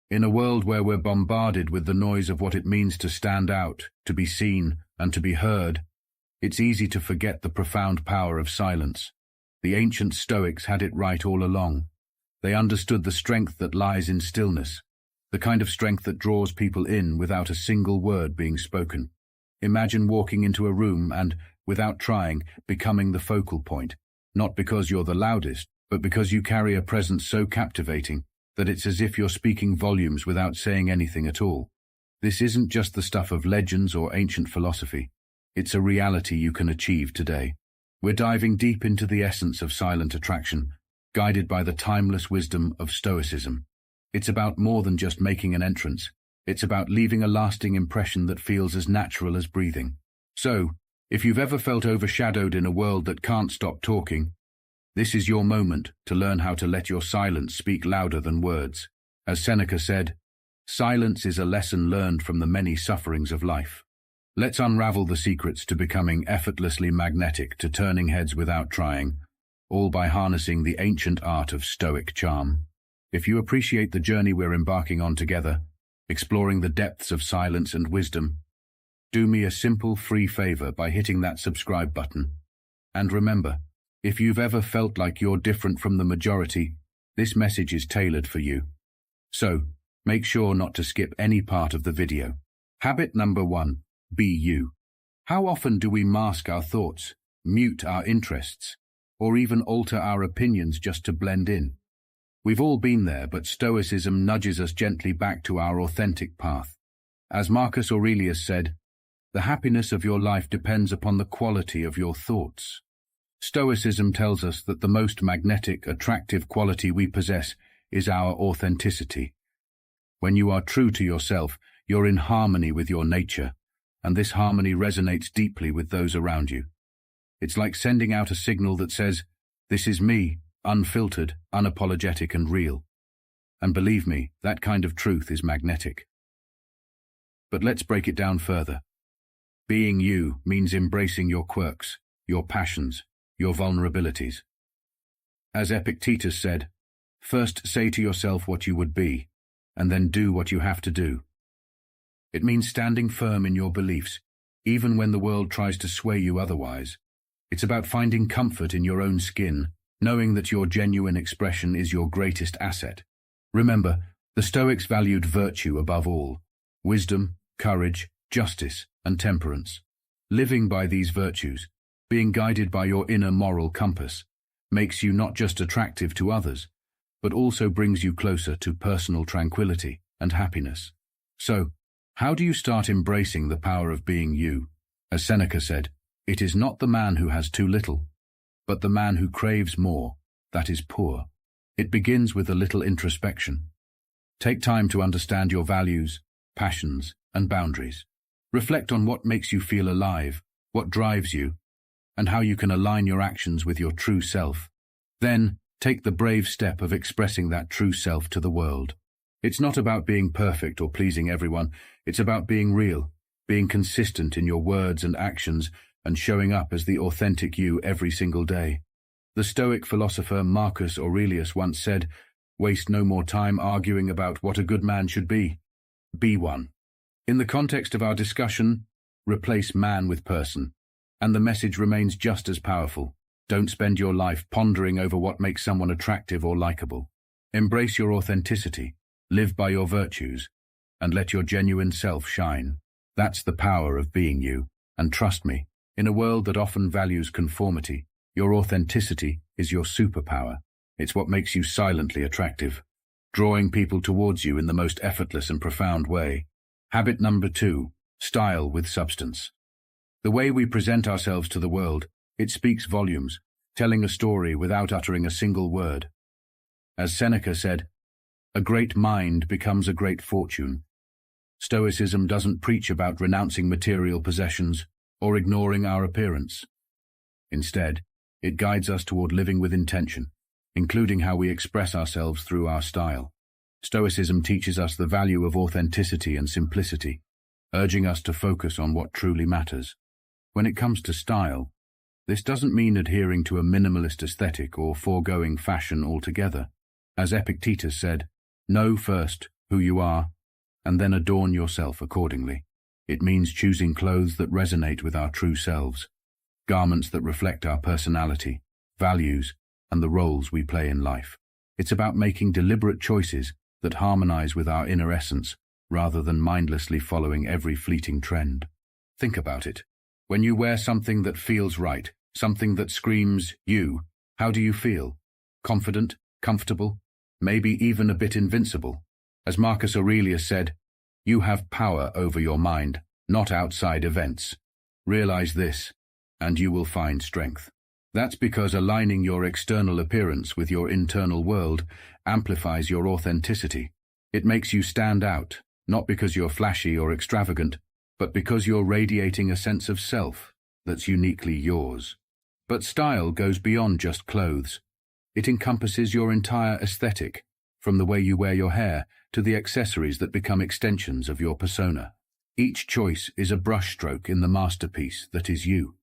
In a world where we're bombarded with the noise of what it means to stand out, to be seen, and to be heard, it's easy to forget the profound power of silence. The ancient Stoics had it right all along. They understood the strength that lies in stillness, the kind of strength that draws people in without a single word being spoken. Imagine walking into a room and, without trying, becoming the focal point, not because you're the loudest, but because you carry a presence so captivating that it's as if you're speaking volumes without saying anything at all. This isn't just the stuff of legends or ancient philosophy. It's a reality you can achieve today. We're diving deep into the essence of silent attraction, guided by the timeless wisdom of Stoicism. It's about more than just making an entrance. It's about leaving a lasting impression that feels as natural as breathing. So, if you've ever felt overshadowed in a world that can't stop talking, this is your moment to learn how to let your silence speak louder than words. As Seneca said, silence is a lesson learned from the many sufferings of life. Let's unravel the secrets to becoming effortlessly magnetic, to turning heads without trying, all by harnessing the ancient art of Stoic charm. If you appreciate the journey we're embarking on together, exploring the depths of silence and wisdom, do me a simple free favor by hitting that subscribe button. And remember, if you've ever felt like you're different from the majority, this message is tailored for you. So, make sure not to skip any part of the video. Habit number 1. Be you. How often do we mask our thoughts, mute our interests, or even alter our opinions just to blend in? We've all been there, but Stoicism nudges us gently back to our authentic path. As Marcus Aurelius said, the happiness of your life depends upon the quality of your thoughts. Stoicism tells us that the most magnetic, attractive quality we possess is our authenticity. When you are true to yourself, you're in harmony with your nature, and this harmony resonates deeply with those around you. It's like sending out a signal that says, "This is me, unfiltered, unapologetic and real." And believe me, that kind of truth is magnetic. But let's break it down further. Being you means embracing your quirks, your passions, your vulnerabilities. As Epictetus said, first say to yourself what you would be, and then do what you have to do. It means standing firm in your beliefs, even when the world tries to sway you otherwise. It's about finding comfort in your own skin, knowing that your genuine expression is your greatest asset. Remember, the Stoics valued virtue above all: wisdom, courage, justice, and temperance. Living by these virtues, being guided by your inner moral compass, makes you not just attractive to others, but also brings you closer to personal tranquility and happiness. So, how do you start embracing the power of being you? As Seneca said, it is not the man who has too little, but the man who craves more, that is poor. It begins with a little introspection. Take time to understand your values, passions, and boundaries. Reflect on what makes you feel alive, what drives you, and how you can align your actions with your true self. Then, take the brave step of expressing that true self to the world. It's not about being perfect or pleasing everyone. It's about being real, being consistent in your words and actions, and showing up as the authentic you every single day. The Stoic philosopher Marcus Aurelius once said, "Waste no more time arguing about what a good man should be. Be one." In the context of our discussion, replace man with person, and the message remains just as powerful. Don't spend your life pondering over what makes someone attractive or likable. Embrace your authenticity, live by your virtues, and let your genuine self shine. That's the power of being you. And trust me, in a world that often values conformity, your authenticity is your superpower. It's what makes you silently attractive, drawing people towards you in the most effortless and profound way. Habit number 2, style with substance. The way we present ourselves to the world, it speaks volumes, telling a story without uttering a single word. As Seneca said, a great mind becomes a great fortune. Stoicism doesn't preach about renouncing material possessions or ignoring our appearance. Instead, it guides us toward living with intention, including how we express ourselves through our style. Stoicism teaches us the value of authenticity and simplicity, urging us to focus on what truly matters. When it comes to style, this doesn't mean adhering to a minimalist aesthetic or foregoing fashion altogether. As Epictetus said, know first who you are, and then adorn yourself accordingly. It means choosing clothes that resonate with our true selves, garments that reflect our personality, values, and the roles we play in life. It's about making deliberate choices that harmonize with our inner essence, rather than mindlessly following every fleeting trend. Think about it. When you wear something that feels right, something that screams you, how do you feel? Confident, comfortable, maybe even a bit invincible. As Marcus Aurelius said, you have power over your mind, not outside events. Realize this, and you will find strength. That's because aligning your external appearance with your internal world amplifies your authenticity. It makes you stand out, not because you're flashy or extravagant, but because you're radiating a sense of self that's uniquely yours. But style goes beyond just clothes. It encompasses your entire aesthetic, from the way you wear your hair to the accessories that become extensions of your persona. Each choice is a brushstroke in the masterpiece that is you.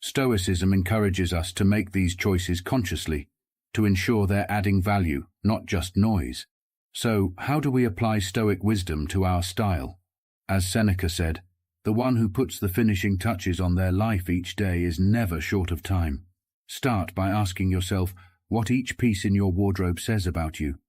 Stoicism encourages us to make these choices consciously, to ensure they're adding value, not just noise. So, how do we apply Stoic wisdom to our style? As Seneca said, the one who puts the finishing touches on their life each day is never short of time. Start by asking yourself what each piece in your wardrobe says about you.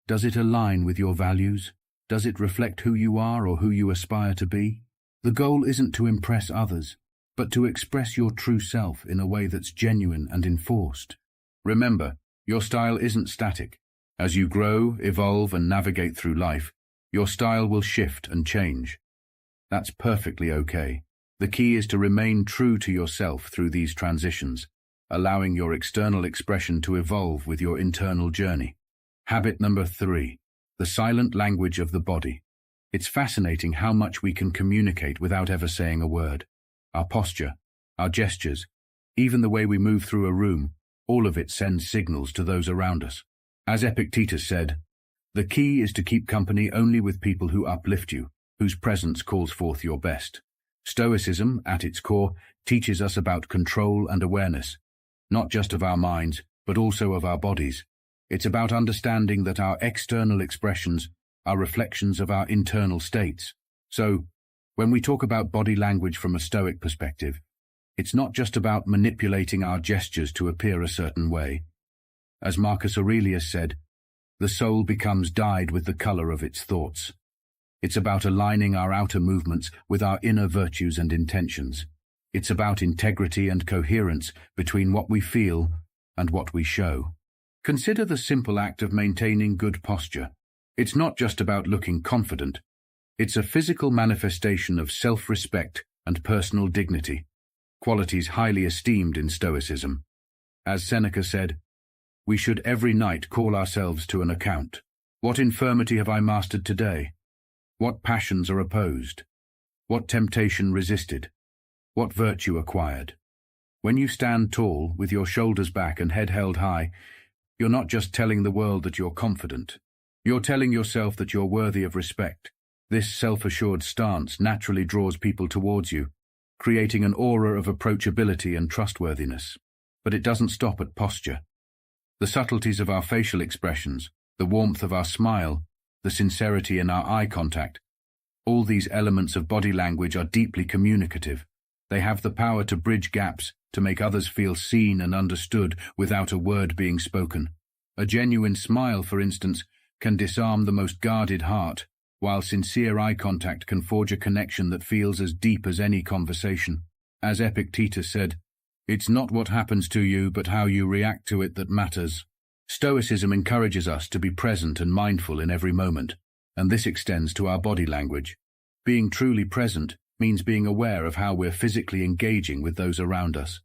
Does it align with your values? Does it reflect who you are or who you aspire to be? The goal isn't to impress others, but to express your true self in a way that's genuine and enforced. Remember, your style isn't static. As you grow, evolve, and navigate through life, your style will shift and change. That's perfectly okay. The key is to remain true to yourself through these transitions, allowing your external expression to evolve with your internal journey. Habit number 3, the silent language of the body. It's fascinating how much we can communicate without ever saying a word. Our posture, our gestures, even the way we move through a room, all of it sends signals to those around us. As Epictetus said, the key is to keep company only with people who uplift you, whose presence calls forth your best. Stoicism, at its core, teaches us about control and awareness, not just of our minds, but also of our bodies. It's about understanding that our external expressions are reflections of our internal states. So, when we talk about body language from a Stoic perspective, it's not just about manipulating our gestures to appear a certain way. As Marcus Aurelius said, the soul becomes dyed with the color of its thoughts. It's about aligning our outer movements with our inner virtues and intentions. It's about integrity and coherence between what we feel and what we show. Consider the simple act of maintaining good posture. It's not just about looking confident. It's a physical manifestation of self-respect and personal dignity, qualities highly esteemed in Stoicism. As Seneca said, we should every night call ourselves to an account. What infirmity have I mastered today? What passions are opposed? What temptation resisted? What virtue acquired? When you stand tall, with your shoulders back and head held high, you're not just telling the world that you're confident. You're telling yourself that you're worthy of respect. This self-assured stance naturally draws people towards you, creating an aura of approachability and trustworthiness. But it doesn't stop at posture. The subtleties of our facial expressions, the warmth of our smile, the sincerity in our eye contact, all these elements of body language are deeply communicative. They have the power to bridge gaps, to make others feel seen and understood without a word being spoken. A genuine smile, for instance, can disarm the most guarded heart, while sincere eye contact can forge a connection that feels as deep as any conversation. As Epictetus said, it's not what happens to you, but how you react to it that matters. Stoicism encourages us to be present and mindful in every moment, and this extends to our body language. Being truly present means being aware of how we're physically engaging with those around us.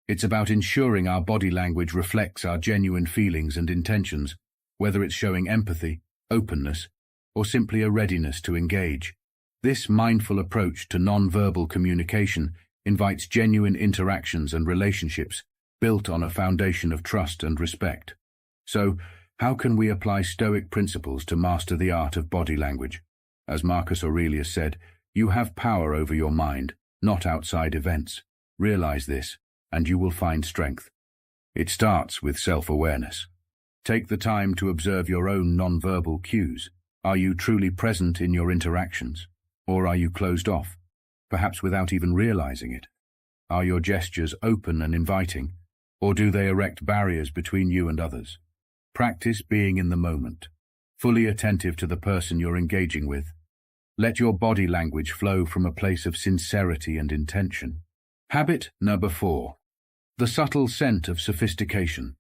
It's about ensuring our body language reflects our genuine feelings and intentions, whether it's showing empathy, openness, or simply a readiness to engage. This mindful approach to non-verbal communication invites genuine interactions and relationships built on a foundation of trust and respect. So, how can we apply Stoic principles to master the art of body language? As Marcus Aurelius said, you have power over your mind, not outside events. Realize this, and you will find strength. It starts with self-awareness. Take the time to observe your own non-verbal cues. Are you truly present in your interactions? Or are you closed off, perhaps without even realizing it? Are your gestures open and inviting, or do they erect barriers between you and others? Practice being in the moment, fully attentive to the person you're engaging with. Let your body language flow from a place of sincerity and intention. Habit number 4. The subtle scent of sophistication.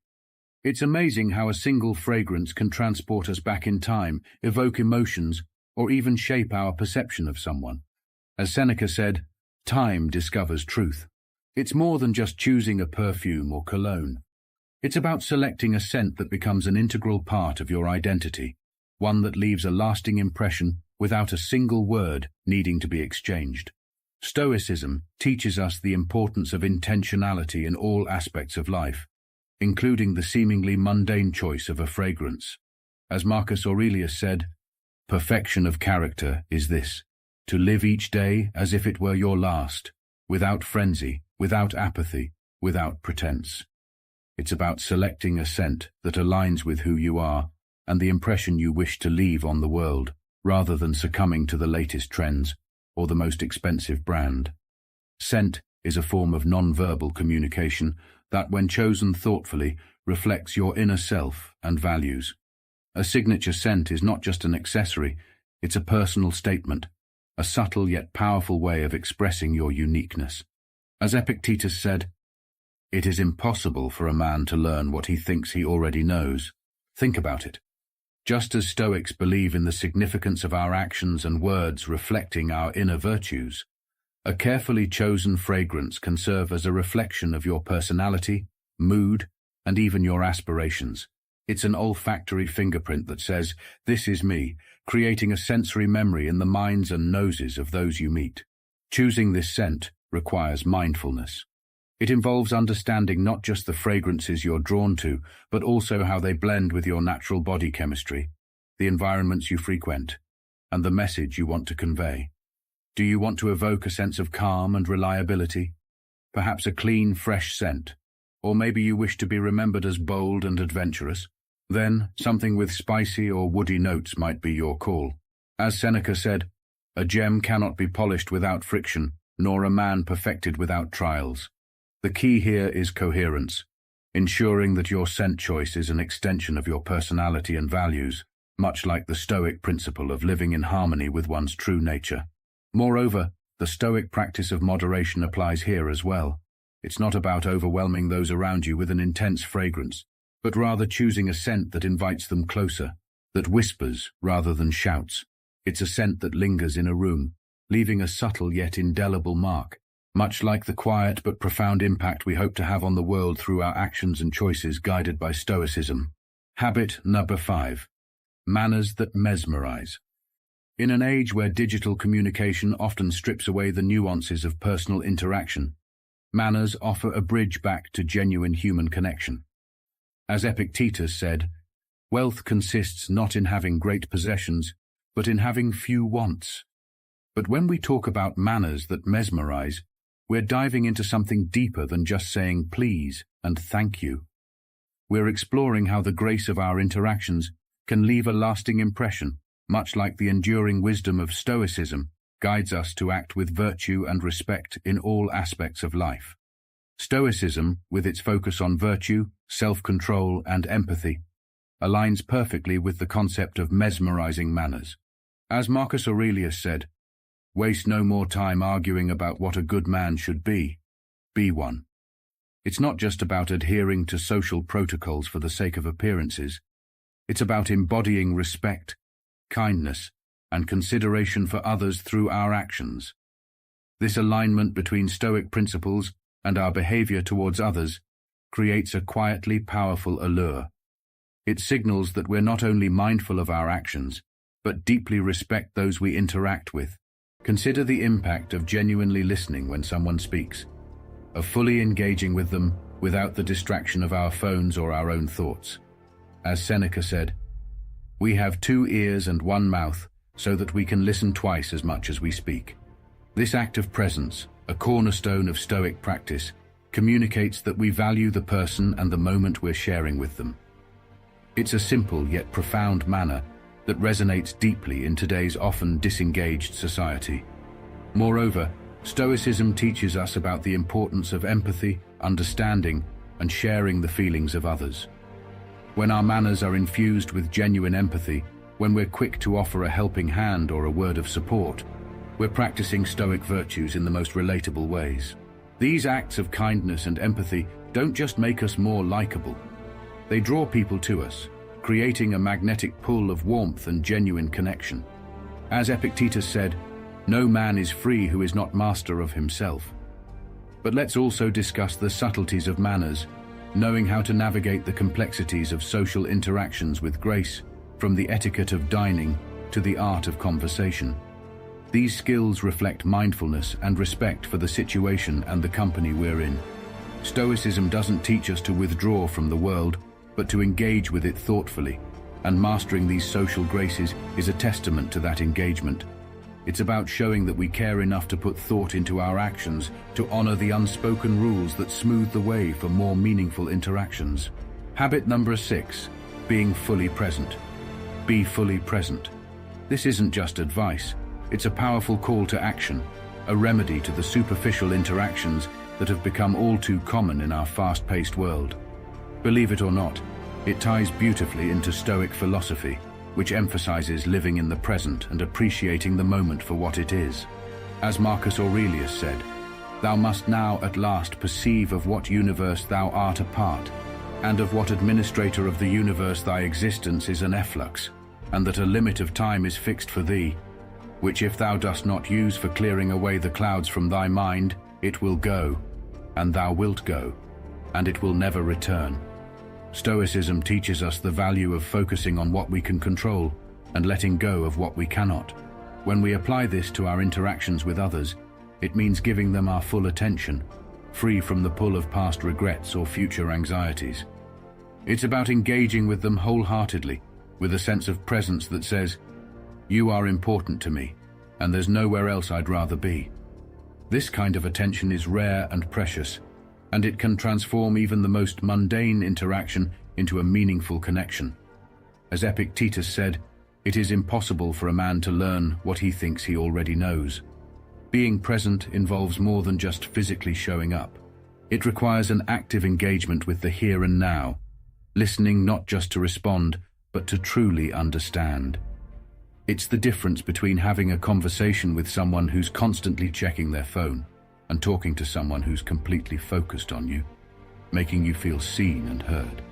It's amazing how a single fragrance can transport us back in time, evoke emotions, or even shape our perception of someone. As Seneca said, time discovers truth. It's more than just choosing a perfume or cologne. It's about selecting a scent that becomes an integral part of your identity, one that leaves a lasting impression without a single word needing to be exchanged. Stoicism teaches us the importance of intentionality in all aspects of life, including the seemingly mundane choice of a fragrance. As Marcus Aurelius said, "Perfection of character is this, to live each day as if it were your last, without frenzy, without apathy, without pretense." It's about selecting a scent that aligns with who you are and the impression you wish to leave on the world, rather than succumbing to the latest trends or the most expensive brand. Scent is a form of non-verbal communication that, when chosen thoughtfully, reflects your inner self and values. A signature scent is not just an accessory, it's a personal statement, a subtle yet powerful way of expressing your uniqueness. As Epictetus said, "It is impossible for a man to learn what he thinks he already knows." Think about it. Just as Stoics believe in the significance of our actions and words reflecting our inner virtues, a carefully chosen fragrance can serve as a reflection of your personality, mood, and even your aspirations. It's an olfactory fingerprint that says, "This is me," creating a sensory memory in the minds and noses of those you meet. Choosing this scent requires mindfulness. It involves understanding not just the fragrances you're drawn to, but also how they blend with your natural body chemistry, the environments you frequent, and the message you want to convey. Do you want to evoke a sense of calm and reliability? Perhaps a clean, fresh scent? Or maybe you wish to be remembered as bold and adventurous? Then, something with spicy or woody notes might be your call. As Seneca said, "A gem cannot be polished without friction, nor a man perfected without trials." The key here is coherence, ensuring that your scent choice is an extension of your personality and values, much like the Stoic principle of living in harmony with one's true nature. Moreover, the Stoic practice of moderation applies here as well. It's not about overwhelming those around you with an intense fragrance, but rather choosing a scent that invites them closer, that whispers rather than shouts. It's a scent that lingers in a room, leaving a subtle yet indelible mark, much like the quiet but profound impact we hope to have on the world through our actions and choices guided by Stoicism. Habit number 5. Manners that mesmerize. In an age where digital communication often strips away the nuances of personal interaction, manners offer a bridge back to genuine human connection. As Epictetus said, "Wealth consists not in having great possessions, but in having few wants." But when we talk about manners that mesmerize, we're diving into something deeper than just saying please and thank you. We're exploring how the grace of our interactions can leave a lasting impression, much like the enduring wisdom of Stoicism guides us to act with virtue and respect in all aspects of life. Stoicism, with its focus on virtue, self-control, and empathy, aligns perfectly with the concept of mesmerizing manners. As Marcus Aurelius said, "Waste no more time arguing about what a good man should be one." It's not just about adhering to social protocols for the sake of appearances. It's about embodying respect, kindness, and consideration for others through our actions. This alignment between Stoic principles and our behavior towards others creates a quietly powerful allure. It signals that we're not only mindful of our actions, but deeply respect those we interact with. Consider the impact of genuinely listening when someone speaks, of fully engaging with them without the distraction of our phones or our own thoughts. As Seneca said, "We have 2 ears and 1 mouth so that we can listen twice as much as we speak." This act of presence, a cornerstone of Stoic practice, communicates that we value the person and the moment we're sharing with them. It's a simple yet profound manner that resonates deeply in today's often disengaged society. Moreover, Stoicism teaches us about the importance of empathy, understanding, and sharing the feelings of others. When our manners are infused with genuine empathy, when we're quick to offer a helping hand or a word of support, we're practicing Stoic virtues in the most relatable ways. These acts of kindness and empathy don't just make us more likable. They draw people to us, creating a magnetic pull of warmth and genuine connection. As Epictetus said, "No man is free who is not master of himself." But let's also discuss the subtleties of manners, knowing how to navigate the complexities of social interactions with grace, from the etiquette of dining to the art of conversation. These skills reflect mindfulness and respect for the situation and the company we're in. Stoicism doesn't teach us to withdraw from the world, but to engage with it thoughtfully, and mastering these social graces is a testament to that engagement. It's about showing that we care enough to put thought into our actions, to honor the unspoken rules that smooth the way for more meaningful interactions. Habit number 6, being fully present. Be fully present. This isn't just advice, it's a powerful call to action, a remedy to the superficial interactions that have become all too common in our fast-paced world. Believe it or not, it ties beautifully into Stoic philosophy, which emphasizes living in the present and appreciating the moment for what it is. As Marcus Aurelius said, "Thou must now at last perceive of what universe thou art a part, and of what administrator of the universe thy existence is an efflux, and that a limit of time is fixed for thee, which if thou dost not use for clearing away the clouds from thy mind, it will go, and thou wilt go, and it will never return." Stoicism teaches us the value of focusing on what we can control and letting go of what we cannot. When we apply this to our interactions with others, it means giving them our full attention, free from the pull of past regrets or future anxieties. It's about engaging with them wholeheartedly, with a sense of presence that says, "You are important to me, and there's nowhere else I'd rather be." This kind of attention is rare and precious, and it can transform even the most mundane interaction into a meaningful connection. As Epictetus said, "It is impossible for a man to learn what he thinks he already knows." Being present involves more than just physically showing up. It requires an active engagement with the here and now, listening not just to respond, but to truly understand. It's the difference between having a conversation with someone who's constantly checking their phone and talking to someone who's completely focused on you, making you feel seen and heard.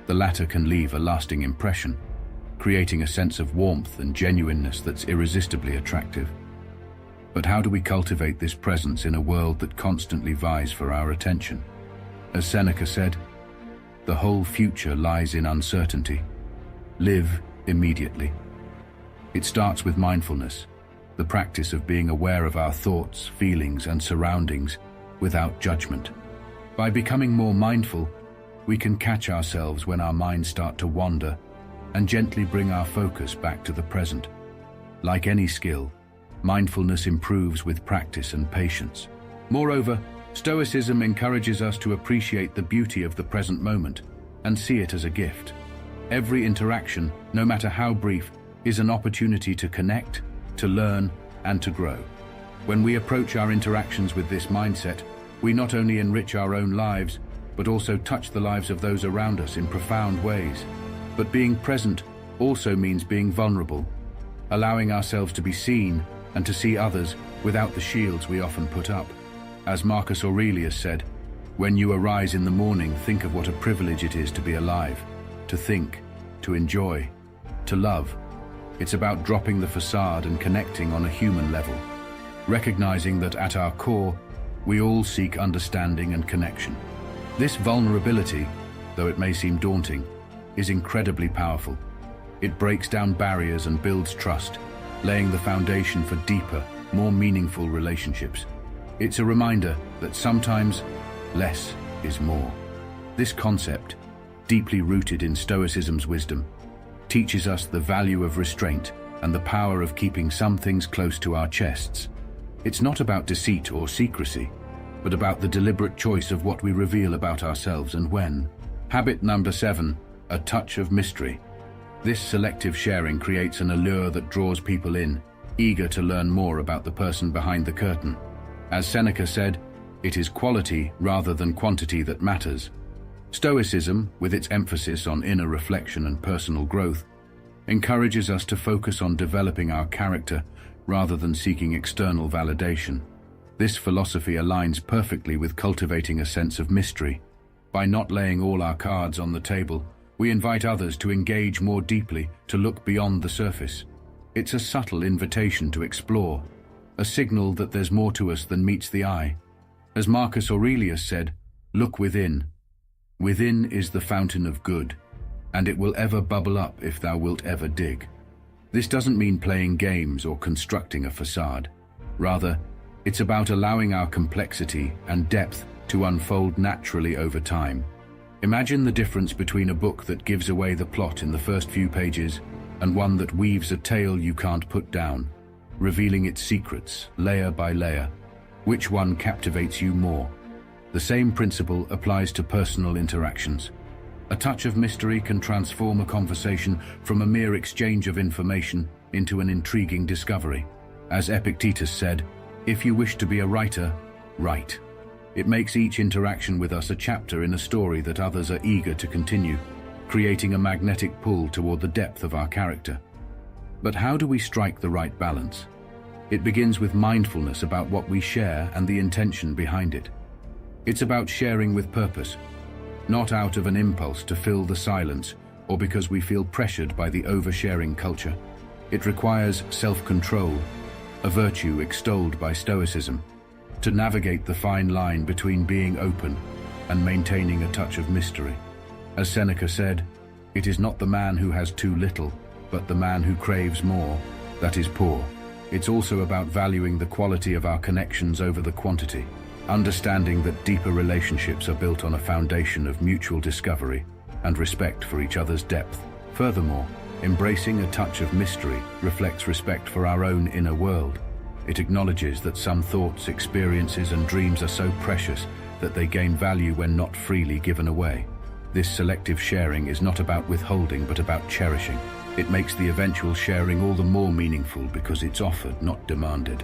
The latter can leave a lasting impression, creating a sense of warmth and genuineness that's irresistibly attractive. But how do we cultivate this presence in a world that constantly vies for our attention? As Seneca said, "The whole future lies in uncertainty. Live immediately." It starts with mindfulness, the practice of being aware of our thoughts, feelings, and surroundings without judgment. By becoming more mindful, we can catch ourselves when our minds start to wander and gently bring our focus back to the present. Like any skill, mindfulness improves with practice and patience. Moreover, Stoicism encourages us to appreciate the beauty of the present moment and see it as a gift. Every interaction, no matter how brief, is an opportunity to connect, to learn, and to grow. When we approach our interactions with this mindset, we not only enrich our own lives, but also touch the lives of those around us in profound ways. But being present also means being vulnerable, allowing ourselves to be seen and to see others without the shields we often put up. As Marcus Aurelius said, "When you arise in the morning, think of what a privilege it is to be alive, to think, to enjoy, to love." It's about dropping the facade and connecting on a human level, recognizing that at our core, we all seek understanding and connection. This vulnerability, though it may seem daunting, is incredibly powerful. It breaks down barriers and builds trust, laying the foundation for deeper, more meaningful relationships. It's a reminder that sometimes less is more. This concept, deeply rooted in Stoicism's wisdom, teaches us the value of restraint and the power of keeping some things close to our chests. It's not about deceit or secrecy, but about the deliberate choice of what we reveal about ourselves and when. Habit number 7, a touch of mystery. This selective sharing creates an allure that draws people in, eager to learn more about the person behind the curtain. As Seneca said, it is quality rather than quantity that matters. Stoicism, with its emphasis on inner reflection and personal growth, encourages us to focus on developing our character rather than seeking external validation. This philosophy aligns perfectly with cultivating a sense of mystery. By not laying all our cards on the table, we invite others to engage more deeply, to look beyond the surface. It's a subtle invitation to explore, a signal that there's more to us than meets the eye. As Marcus Aurelius said, "Look within. Within is the fountain of good, and it will ever bubble up if thou wilt ever dig." This doesn't mean playing games or constructing a facade. Rather, it's about allowing our complexity and depth to unfold naturally over time. Imagine the difference between a book that gives away the plot in the first few pages and one that weaves a tale you can't put down, revealing its secrets layer by layer. Which one captivates you more? The same principle applies to personal interactions. A touch of mystery can transform a conversation from a mere exchange of information into an intriguing discovery. As Epictetus said, "If you wish to be a writer, write." It makes each interaction with us a chapter in a story that others are eager to continue, creating a magnetic pull toward the depth of our character. But how do we strike the right balance? It begins with mindfulness about what we share and the intention behind it. It's about sharing with purpose, not out of an impulse to fill the silence or because we feel pressured by the oversharing culture. It requires self-control, a virtue extolled by Stoicism, to navigate the fine line between being open and maintaining a touch of mystery. As Seneca said, "It is not the man who has too little, but the man who craves more, that is poor." It's also about valuing the quality of our connections over the quantity, understanding that deeper relationships are built on a foundation of mutual discovery and respect for each other's depth. Furthermore, embracing a touch of mystery reflects respect for our own inner world. It acknowledges that some thoughts, experiences, and dreams are so precious that they gain value when not freely given away. This selective sharing is not about withholding, but about cherishing. It makes the eventual sharing all the more meaningful because it's offered, not demanded.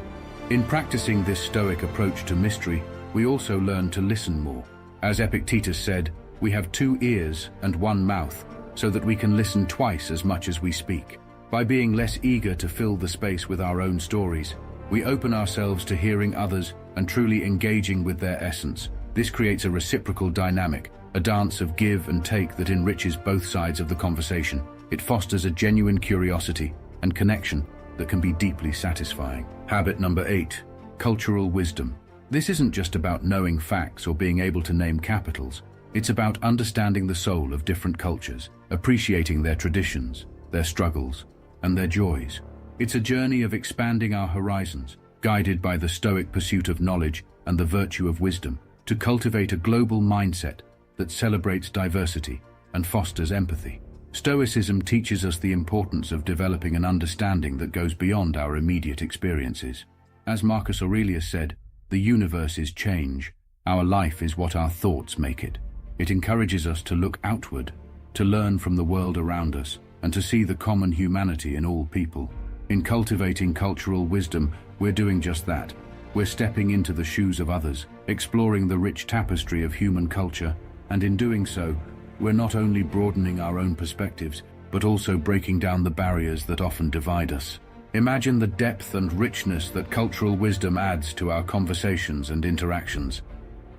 In practicing this Stoic approach to mystery, we also learn to listen more. As Epictetus said, "We have 2 ears and 1 mouth, so that we can listen twice as much as we speak." By being less eager to fill the space with our own stories, we open ourselves to hearing others and truly engaging with their essence. This creates a reciprocal dynamic, a dance of give and take that enriches both sides of the conversation. It fosters a genuine curiosity and connection that can be deeply satisfying. Habit number 8, cultural wisdom. This isn't just about knowing facts or being able to name capitals. It's about understanding the soul of different cultures, appreciating their traditions, their struggles, and their joys. It's a journey of expanding our horizons, guided by the Stoic pursuit of knowledge and the virtue of wisdom, to cultivate a global mindset that celebrates diversity and fosters empathy. Stoicism teaches us the importance of developing an understanding that goes beyond our immediate experiences. As Marcus Aurelius said, "The universe is change. Our life is what our thoughts make it." It encourages us to look outward, to learn from the world around us, and to see the common humanity in all people. In cultivating cultural wisdom, we're doing just that. We're stepping into the shoes of others, exploring the rich tapestry of human culture, and in doing so, we're not only broadening our own perspectives, but also breaking down the barriers that often divide us. Imagine the depth and richness that cultural wisdom adds to our conversations and interactions.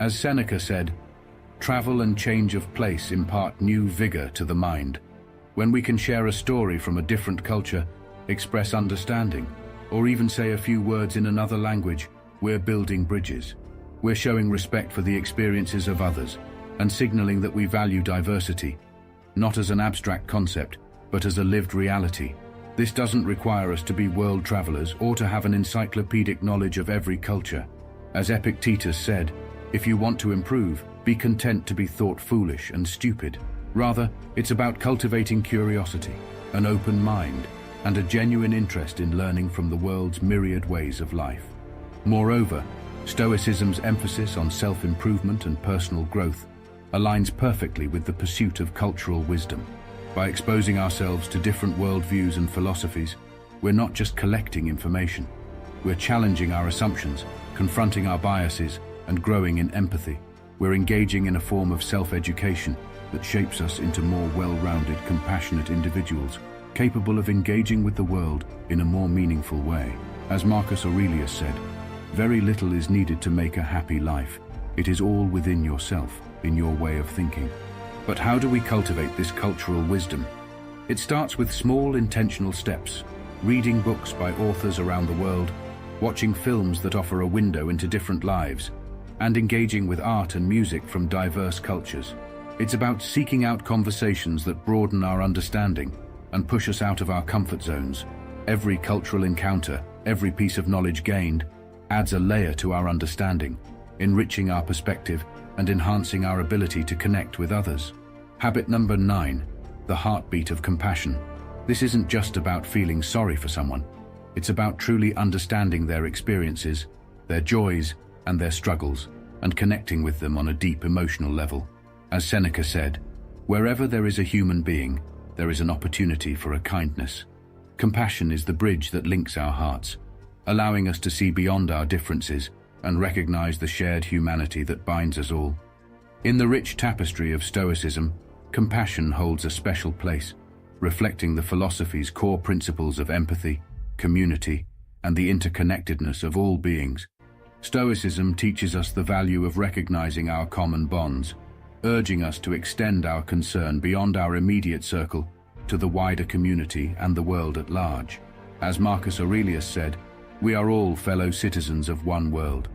As Seneca said, "Travel and change of place impart new vigor to the mind." When we can share a story from a different culture, express understanding, or even say a few words in another language, we're building bridges. We're showing respect for the experiences of others and signaling that we value diversity, not as an abstract concept, but as a lived reality. This doesn't require us to be world travelers or to have an encyclopedic knowledge of every culture. As Epictetus said, "If you want to improve, be content to be thought foolish and stupid." Rather, it's about cultivating curiosity, an open mind, and a genuine interest in learning from the world's myriad ways of life. Moreover, Stoicism's emphasis on self-improvement and personal growth aligns perfectly with the pursuit of cultural wisdom. By exposing ourselves to different worldviews and philosophies, we're not just collecting information. We're challenging our assumptions, confronting our biases, and growing in empathy. We're engaging in a form of self-education that shapes us into more well-rounded, compassionate individuals, capable of engaging with the world in a more meaningful way. As Marcus Aurelius said, "Very little is needed to make a happy life. It is all within yourself, in your way of thinking." But how do we cultivate this cultural wisdom? It starts with small, intentional steps, reading books by authors around the world, watching films that offer a window into different lives, and engaging with art and music from diverse cultures. It's about seeking out conversations that broaden our understanding and push us out of our comfort zones. Every cultural encounter, every piece of knowledge gained, adds a layer to our understanding, enriching our perspective and enhancing our ability to connect with others. Habit number 9, the heartbeat of compassion. This isn't just about feeling sorry for someone. It's about truly understanding their experiences, their joys, and their struggles, and connecting with them on a deep emotional level. As Seneca said, "Wherever there is a human being, there is an opportunity for a kindness." Compassion is the bridge that links our hearts, allowing us to see beyond our differences and recognize the shared humanity that binds us all. In the rich tapestry of Stoicism, compassion holds a special place, reflecting the philosophy's core principles of empathy, community, and the interconnectedness of all beings. Stoicism teaches us the value of recognizing our common bonds, urging us to extend our concern beyond our immediate circle to the wider community and the world at large. As Marcus Aurelius said, "We are all fellow citizens of one world."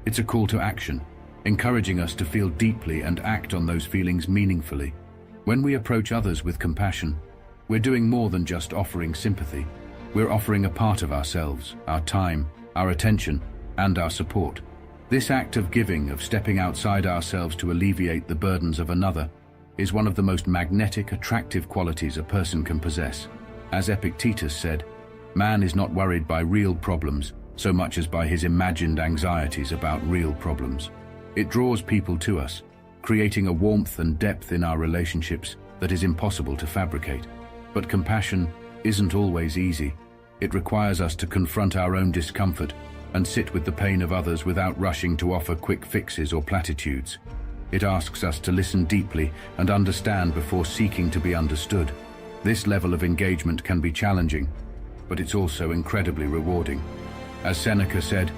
It's a call to action, encouraging us to feel deeply and act on those feelings meaningfully. When we approach others with compassion, we're doing more than just offering sympathy. We're offering a part of ourselves, our time, our attention, and our support. This act of giving, of stepping outside ourselves to alleviate the burdens of another, is one of the most magnetic, attractive qualities a person can possess. As Epictetus said, "Man is not worried by real problems so much as by his imagined anxieties about real problems." It draws people to us, creating a warmth and depth in our relationships that is impossible to fabricate. But compassion isn't always easy. It requires us to confront our own discomfort and sit with the pain of others without rushing to offer quick fixes or platitudes. It asks us to listen deeply and understand before seeking to be understood. This level of engagement can be challenging, but it's also incredibly rewarding. As Seneca said,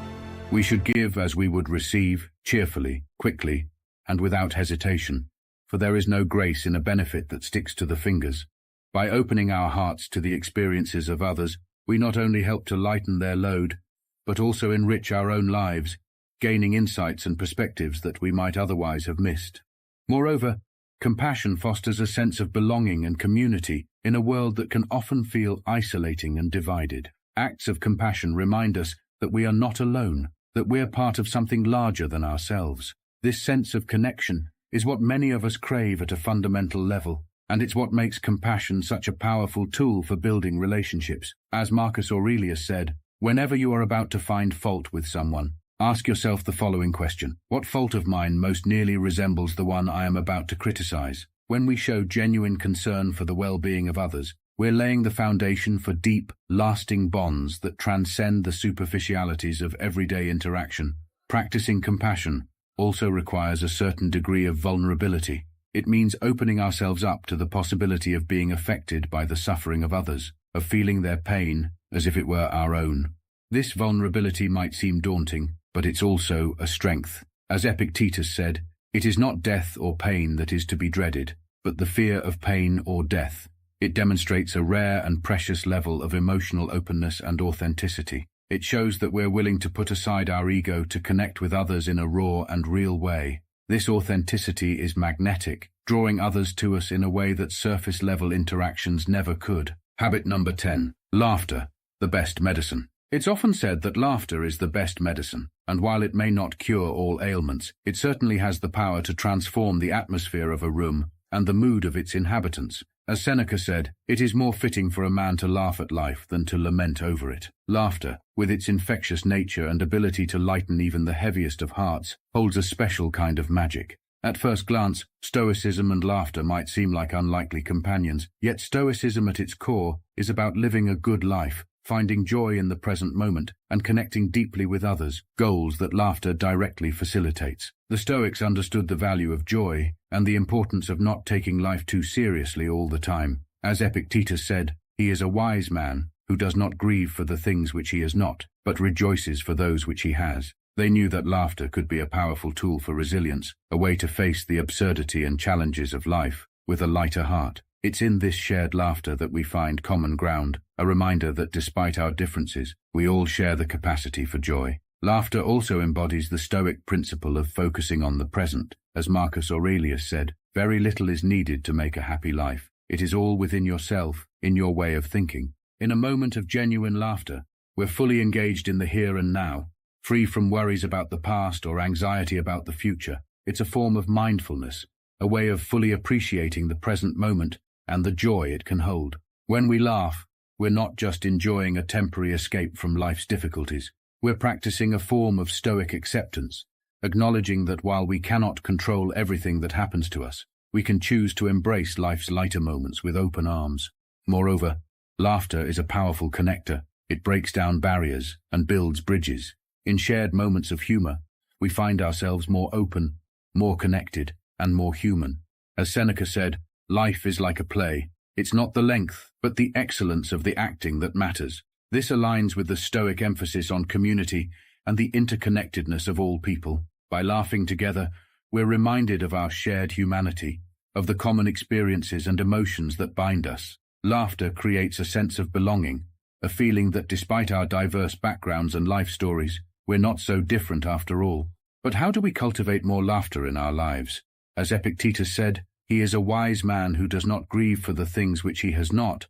"We should give as we would receive, cheerfully, quickly, and without hesitation, for there is no grace in a benefit that sticks to the fingers." By opening our hearts to the experiences of others, we not only help to lighten their load, but also enrich our own lives, gaining insights and perspectives that we might otherwise have missed. Moreover, compassion fosters a sense of belonging and community in a world that can often feel isolating and divided. Acts of compassion remind us that we are not alone, that we're part of something larger than ourselves. This sense of connection is what many of us crave at a fundamental level, and it's what makes compassion such a powerful tool for building relationships. As Marcus Aurelius said, "Whenever you are about to find fault with someone, ask yourself the following question: what fault of mine most nearly resembles the one I am about to criticize?" When we show genuine concern for the well-being of others, we're laying the foundation for deep, lasting bonds that transcend the superficialities of everyday interaction. Practicing compassion also requires a certain degree of vulnerability. It means opening ourselves up to the possibility of being affected by the suffering of others, of feeling their pain as if it were our own. This vulnerability might seem daunting, but it's also a strength. As Epictetus said, "It is not death or pain that is to be dreaded, but the fear of pain or death." It demonstrates a rare and precious level of emotional openness and authenticity. It shows that we're willing to put aside our ego to connect with others in a raw and real way. This authenticity is magnetic, drawing others to us in a way that surface-level interactions never could. Habit number 10. Laughter, the best medicine. It's often said that laughter is the best medicine, and while it may not cure all ailments, it certainly has the power to transform the atmosphere of a room and the mood of its inhabitants. As Seneca said, "It is more fitting for a man to laugh at life than to lament over it." Laughter, with its infectious nature and ability to lighten even the heaviest of hearts, holds a special kind of magic. At first glance, Stoicism and laughter might seem like unlikely companions, yet Stoicism at its core is about living a good life, finding joy in the present moment, and connecting deeply with others, goals that laughter directly facilitates. The Stoics understood the value of joy and the importance of not taking life too seriously all the time. As Epictetus said, he is a wise man who does not grieve for the things which he has not, but rejoices for those which he has. They knew that laughter could be a powerful tool for resilience, a way to face the absurdity and challenges of life with a lighter heart. It's in this shared laughter that we find common ground, a reminder that despite our differences, we all share the capacity for joy. Laughter also embodies the Stoic principle of focusing on the present. As Marcus Aurelius said, very little is needed to make a happy life. It is all within yourself, in your way of thinking. In a moment of genuine laughter, we're fully engaged in the here and now, free from worries about the past or anxiety about the future. It's a form of mindfulness, a way of fully appreciating the present moment and the joy it can hold. When we laugh, we're not just enjoying a temporary escape from life's difficulties. We're practicing a form of Stoic acceptance, acknowledging that while we cannot control everything that happens to us, we can choose to embrace life's lighter moments with open arms. Moreover, laughter is a powerful connector. It breaks down barriers and builds bridges. In shared moments of humor, we find ourselves more open, more connected, and more human. As Seneca said, life is like a play. It's not the length, but the excellence of the acting that matters. This aligns with the Stoic emphasis on community and the interconnectedness of all people. By laughing together, we're reminded of our shared humanity, of the common experiences and emotions that bind us. Laughter creates a sense of belonging, a feeling that despite our diverse backgrounds and life stories, we're not so different after all. But how do we cultivate more laughter in our lives? As Epictetus said, he is a wise man who does not grieve for the things which he has not,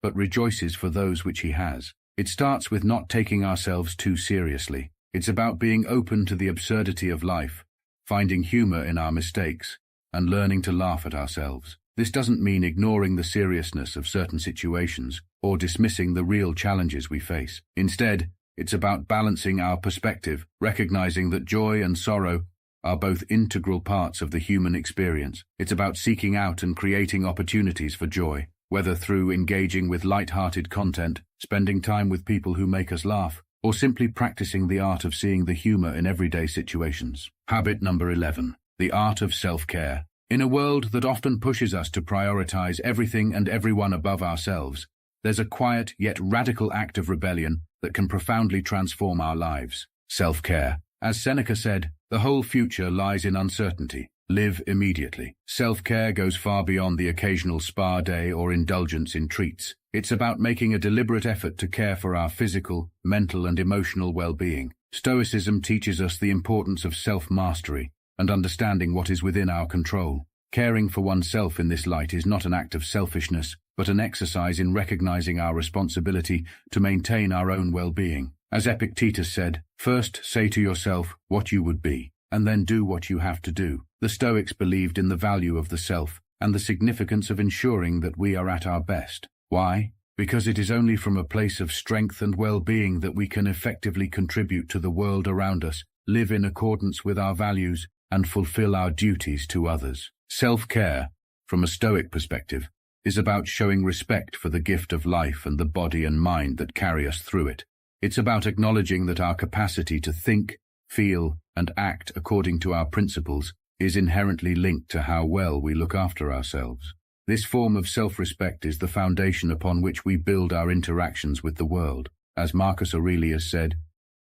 but rejoices for those which he has. It starts with not taking ourselves too seriously. It's about being open to the absurdity of life, finding humor in our mistakes, and learning to laugh at ourselves. This doesn't mean ignoring the seriousness of certain situations or dismissing the real challenges we face. Instead, it's about balancing our perspective, recognizing that joy and sorrow are both integral parts of the human experience. It's about seeking out and creating opportunities for joy, whether through engaging with light-hearted content, spending time with people who make us laugh, or simply practicing the art of seeing the humor in everyday situations. Habit number 11. The art of self-care. In a world that often pushes us to prioritize everything and everyone above ourselves, there's a quiet yet radical act of rebellion that can profoundly transform our lives. Self-care. As Seneca said, the whole future lies in uncertainty. Live immediately. Self-care goes far beyond the occasional spa day or indulgence in treats. It's about making a deliberate effort to care for our physical, mental, and emotional well-being. Stoicism teaches us the importance of self-mastery and understanding what is within our control. Caring for oneself in this light is not an act of selfishness, but an exercise in recognizing our responsibility to maintain our own well-being. As Epictetus said, first say to yourself what you would be, and then do what you have to do. The Stoics believed in the value of the self and the significance of ensuring that we are at our best. Why? Because it is only from a place of strength and well-being that we can effectively contribute to the world around us, live in accordance with our values, and fulfill our duties to others. Self-care, from a Stoic perspective, is about showing respect for the gift of life and the body and mind that carry us through it. It's about acknowledging that our capacity to think, feel, and act according to our principles is inherently linked to how well we look after ourselves. This form of self-respect is the foundation upon which we build our interactions with the world. As Marcus Aurelius said,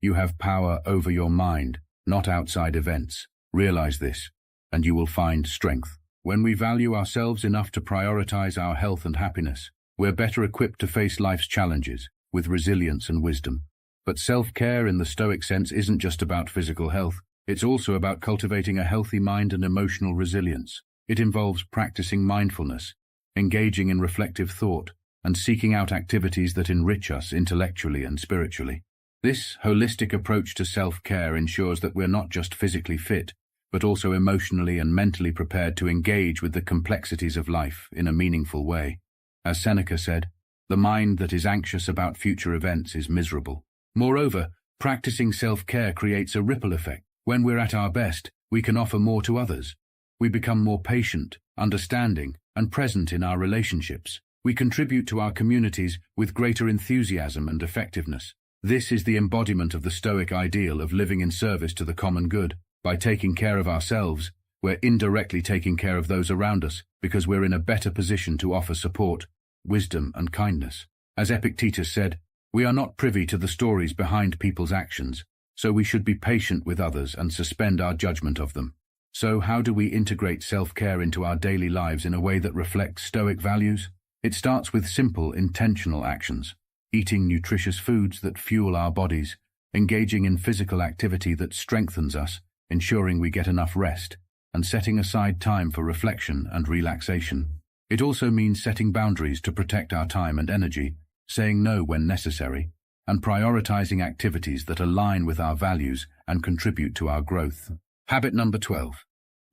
"You have power over your mind, not outside events. Realize this, and you will find strength." When we value ourselves enough to prioritize our health and happiness, we're better equipped to face life's challenges with resilience and wisdom. But self-care in the Stoic sense isn't just about physical health. It's also about cultivating a healthy mind and emotional resilience. It involves practicing mindfulness, engaging in reflective thought, and seeking out activities that enrich us intellectually and spiritually. This holistic approach to self-care ensures that we're not just physically fit, but also emotionally and mentally prepared to engage with the complexities of life in a meaningful way. As Seneca said, "The mind that is anxious about future events is miserable." Moreover, practicing self-care creates a ripple effect. When we're at our best, we can offer more to others. We become more patient, understanding, and present in our relationships. We contribute to our communities with greater enthusiasm and effectiveness. This is the embodiment of the Stoic ideal of living in service to the common good. By taking care of ourselves, we're indirectly taking care of those around us because we're in a better position to offer support, wisdom, and kindness. As Epictetus said, we are not privy to the stories behind people's actions, so we should be patient with others and suspend our judgment of them. So how do we integrate self-care into our daily lives in a way that reflects Stoic values? It starts with simple, intentional actions. Eating nutritious foods that fuel our bodies, engaging in physical activity that strengthens us, ensuring we get enough rest, and setting aside time for reflection and relaxation. It also means setting boundaries to protect our time and energy, saying no when necessary, and prioritizing activities that align with our values and contribute to our growth. Habit number 12.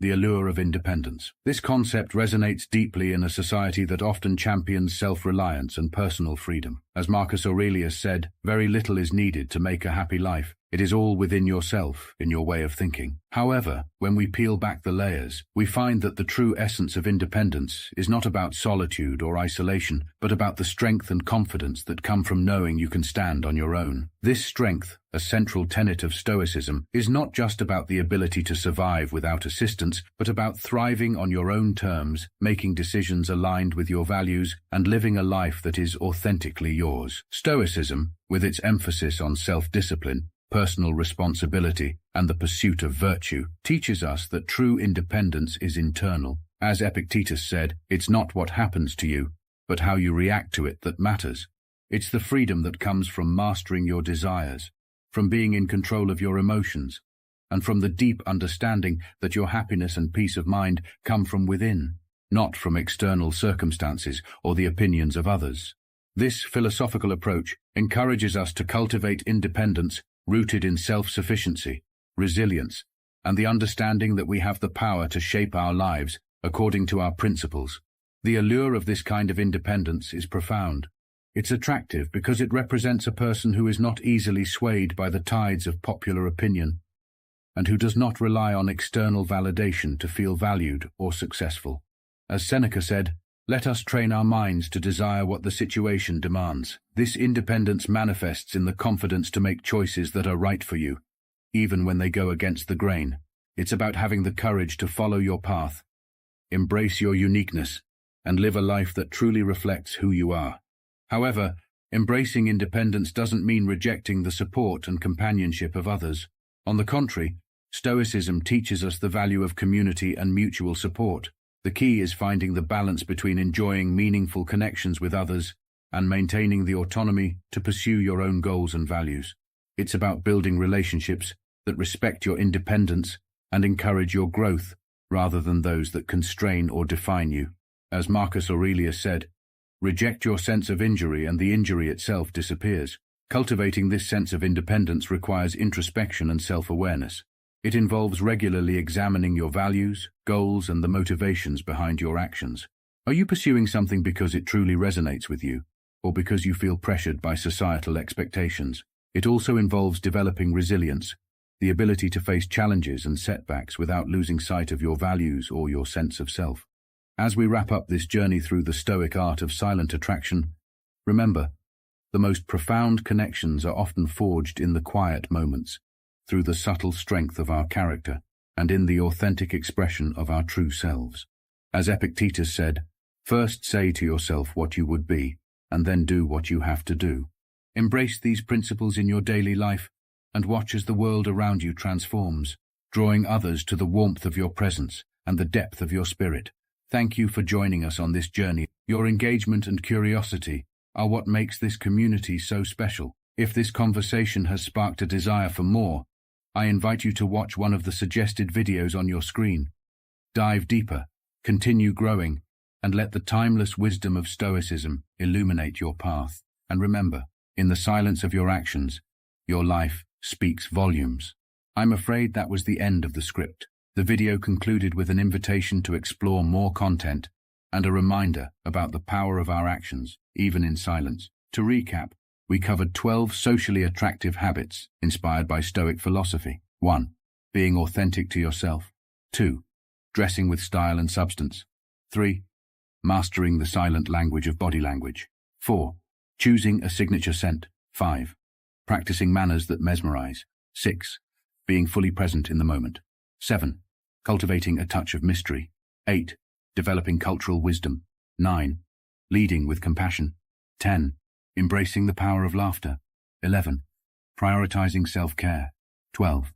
The allure of independence. This concept resonates deeply in a society that often champions self-reliance and personal freedom. As Marcus Aurelius said, very little is needed to make a happy life. It is all within yourself, in your way of thinking. However, when we peel back the layers, we find that the true essence of independence is not about solitude or isolation, but about the strength and confidence that come from knowing you can stand on your own. This strength, a central tenet of Stoicism, is not just about the ability to survive without assistance, but about thriving on your own terms, making decisions aligned with your values, and living a life that is authentically yours. Stoicism, with its emphasis on self-discipline, personal responsibility, and the pursuit of virtue, teaches us that true independence is internal. As Epictetus said, it's not what happens to you, but how you react to it that matters. It's the freedom that comes from mastering your desires, from being in control of your emotions, and from the deep understanding that your happiness and peace of mind come from within, not from external circumstances or the opinions of others. This philosophical approach encourages us to cultivate independence rooted in self-sufficiency, resilience, and the understanding that we have the power to shape our lives according to our principles. The allure of this kind of independence is profound. It's attractive because it represents a person who is not easily swayed by the tides of popular opinion, and who does not rely on external validation to feel valued or successful. As Seneca said, "Let us train our minds to desire what the situation demands." This independence manifests in the confidence to make choices that are right for you, even when they go against the grain. It's about having the courage to follow your path, embrace your uniqueness, and live a life that truly reflects who you are. However, embracing independence doesn't mean rejecting the support and companionship of others. On the contrary, Stoicism teaches us the value of community and mutual support. The key is finding the balance between enjoying meaningful connections with others and maintaining the autonomy to pursue your own goals and values. It's about building relationships that respect your independence and encourage your growth, rather than those that constrain or define you. As Marcus Aurelius said, "Reject your sense of injury and the injury itself disappears." Cultivating this sense of independence requires introspection and self-awareness. It involves regularly examining your values, goals, and the motivations behind your actions. Are you pursuing something because it truly resonates with you, or because you feel pressured by societal expectations? It also involves developing resilience, the ability to face challenges and setbacks without losing sight of your values or your sense of self. As we wrap up this journey through the Stoic art of silent attraction, remember, the most profound connections are often forged in the quiet moments, through the subtle strength of our character, and in the authentic expression of our true selves. As Epictetus said, "First say to yourself what you would be, and then do what you have to do." Embrace these principles in your daily life, and watch as the world around you transforms, drawing others to the warmth of your presence and the depth of your spirit. Thank you for joining us on this journey. Your engagement and curiosity are what makes this community so special. If this conversation has sparked a desire for more, I invite you to watch one of the suggested videos on your screen. Dive deeper, continue growing, and let the timeless wisdom of Stoicism illuminate your path. And remember, in the silence of your actions, your life speaks volumes. I'm afraid that was the end of the script. The video concluded with an invitation to explore more content and a reminder about the power of our actions, even in silence. To recap, we covered 12 socially attractive habits inspired by Stoic philosophy. 1. Being authentic to yourself. 2. dressing with style and substance. 3. Mastering the silent language of body language. 4. Choosing a signature scent. 5. Practicing manners that mesmerize. 6. Being fully present in the moment. 7. Cultivating a touch of mystery. 8. Developing cultural wisdom. 9. Leading with compassion. 10. Embracing the power of laughter. 11. Prioritizing self-care. 12.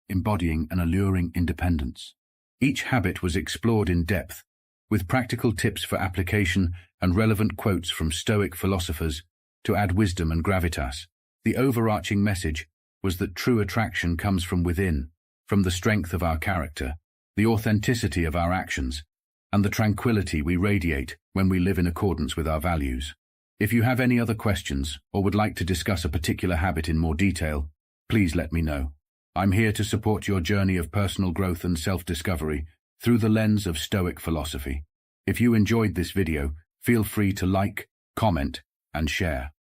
Embodying an alluring independence. Each habit was explored in depth, with practical tips for application and relevant quotes from Stoic philosophers to add wisdom and gravitas. The overarching message was that true attraction comes from within, from the strength of our character, the authenticity of our actions, and the tranquility we radiate when we live in accordance with our values. If you have any other questions or would like to discuss a particular habit in more detail, please let me know. I'm here to support your journey of personal growth and self-discovery through the lens of Stoic philosophy. If you enjoyed this video, feel free to like, comment, and share.